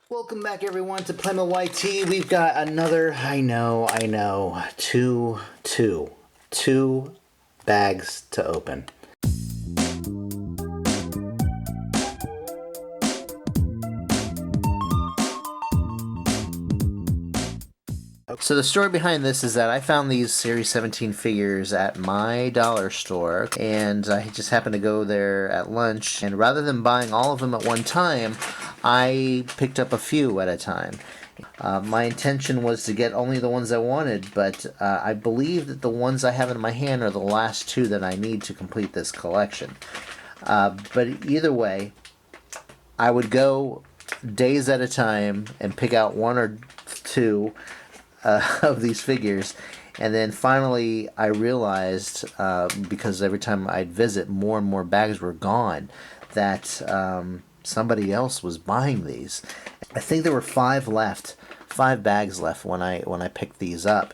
Welcome back everyone to Playmobil YT. We've got another, I know, two bags to open. So the story behind this is that I found these Series 17 figures at my dollar store, and I just happened to go there at lunch, and rather than buying all of them at one time, I picked up a few at a time. My intention was to get only the ones I wanted, but I believe that the ones I have in my hand are the last two that I need to complete this collection. But either way, I would go days at a time and pick out one or two of these figures, and then finally I realized, because every time I'd visit, more and more bags were gone, that somebody else was buying these. I think there were five bags left when I picked these up.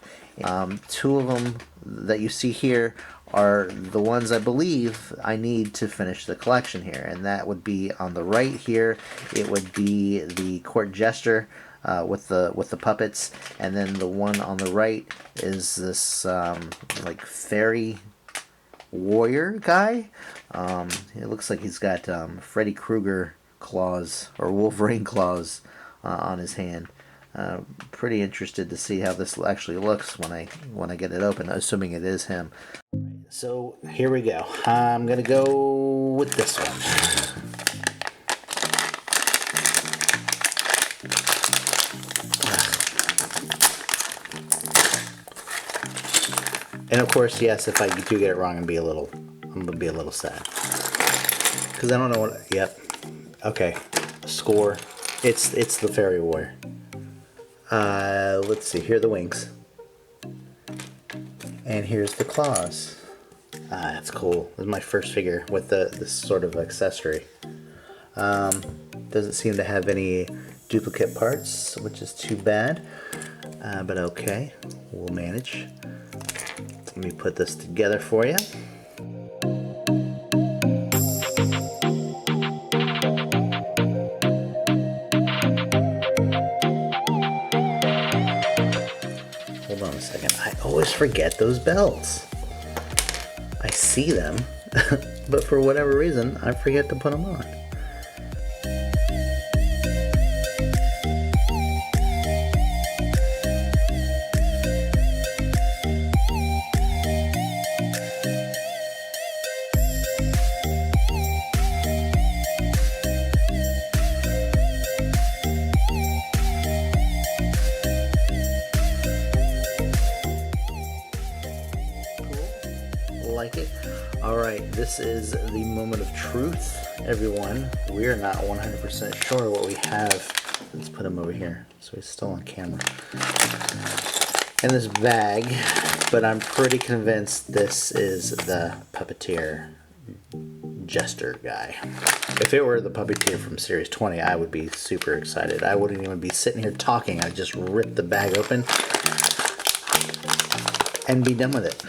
Two of them that you see here are the ones I believe I need to finish the collection here, and that would be on the right here. It would be the court jester with the puppets, and then the one on the right is this like fairy warrior guy. It looks like he's got Freddy Krueger claws or Wolverine claws on his hand. Pretty interested to see how this actually looks when I get it open, assuming it is him. So here we go. I'm gonna go with this one. And of course, yes, if I do get it wrong, I'm gonna be a little sad, because I don't know what. Yep. Okay. Score. It's the fairy warrior. Let's see. Here are the wings, and here's the claws. That's cool. This is my first figure with this sort of accessory. Doesn't seem to have any duplicate parts, which is too bad. But okay, we'll manage. Let me put this together for you. Hold on a second. I always forget those belts. I see them, but for whatever reason, I forget to put them on. Like it. Alright, this is the moment of truth, everyone. We're not 100% sure what we have. Let's put him over here so he's still on camera. In this bag, but I'm pretty convinced this is the puppeteer jester guy. If it were the puppeteer from Series 20, I would be super excited. I wouldn't even be sitting here talking. I'd just rip the bag open and be done with it.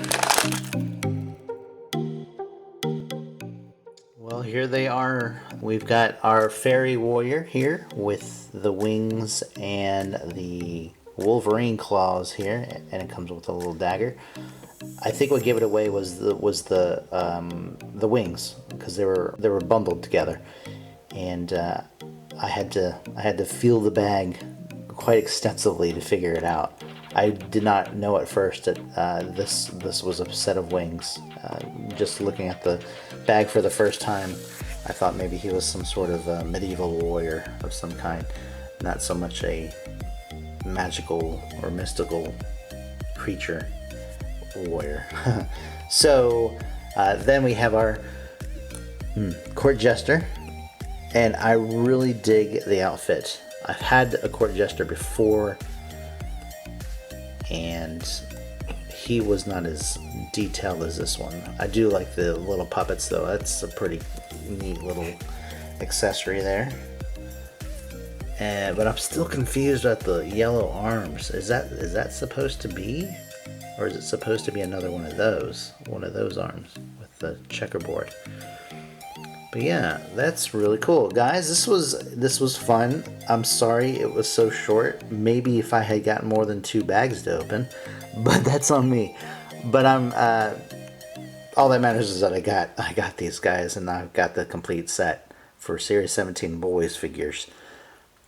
Well, here they are. We've got our fairy warrior here with the wings and the Wolverine claws here, and it comes with a little dagger. I think what gave it away was the wings, because they were bundled together, and I had to feel the bag quite extensively to figure it out. I did not know at first that this was a set of wings. Just looking at the bag for the first time, I thought maybe he was some sort of medieval warrior of some kind, not so much a magical or mystical creature warrior. So then we have our court jester, and I really dig the outfit. I've had a court jester before, and he was not as detailed as this one. I do like the little puppets though. That's a pretty neat little accessory there. But I'm still confused about the yellow arms. Is that supposed to be? Or is it supposed to be another one of those arms with the checkerboard? But yeah, that's really cool. Guys, this was fun. I'm sorry it was so short. Maybe if I had gotten more than 2 bags to open, but that's on me. But I'm all that matters is that I got these guys, and I've got the complete set for Series 17 boys figures.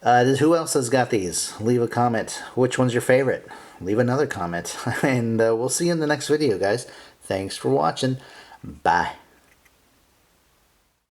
Who else has got these? Leave a comment. Which one's your favorite? Leave another comment. And we'll see you in the next video, guys. Thanks for watching. Bye.